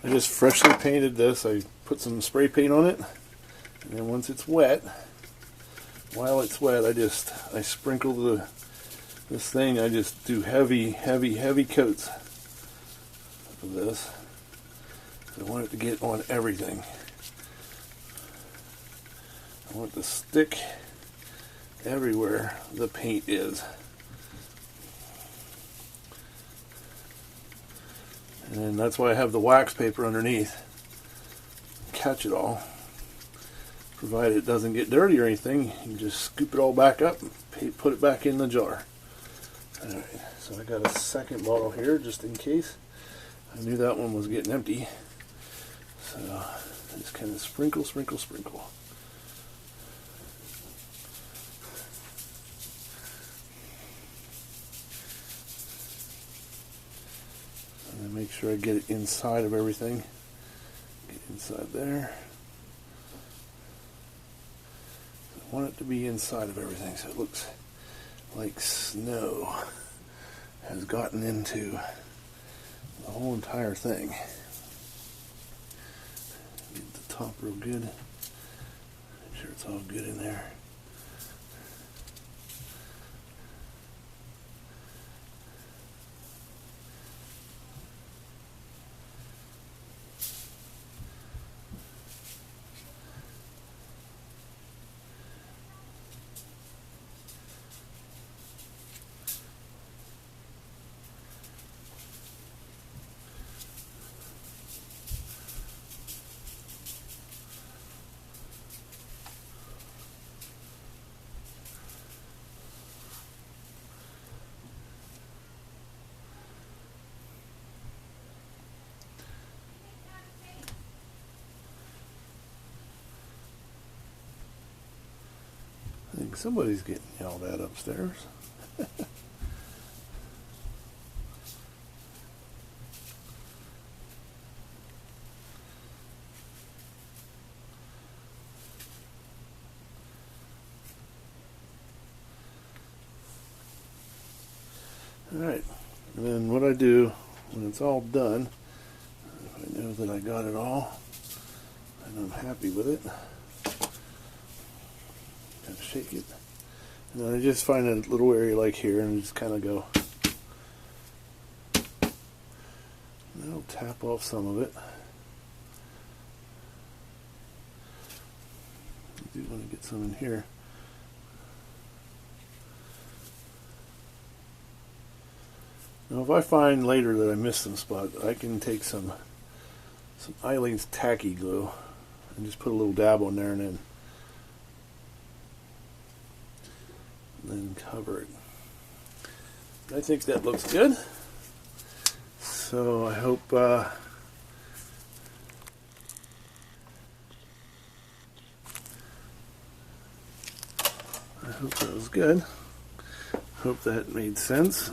I just freshly painted this. I put some spray paint on it, and then once it's wet, while it's wet, I sprinkle this thing. I just do heavy coats of this. I want it to get on everything. I want it to stick everywhere the paint is. And that's why I have the wax paper underneath. Catch it all. Provided it doesn't get dirty or anything, you can just scoop it all back up and put it back in the jar. Alright, so I got a second bottle here just in case. I knew that one was getting empty. So just kind of sprinkle. And then make sure I get it inside of everything. Get inside there. I want it to be inside of everything so it looks like snow has gotten into the whole entire thing. Get the top real good. Make sure it's all good in there. I think somebody's getting yelled at upstairs. Alright, and then what I do when it's all done, if I know that I got it all and I'm happy with it, kind of shake it, and then I just find a little area like here and just kind of go, and I'll tap off some of it. I do want to get some in here. Now if I find later that I missed some spots, I can take some Aleene's tacky glue and just put a little dab on there and then cover it. I think that looks good. So I hope that was good. Hope that made sense.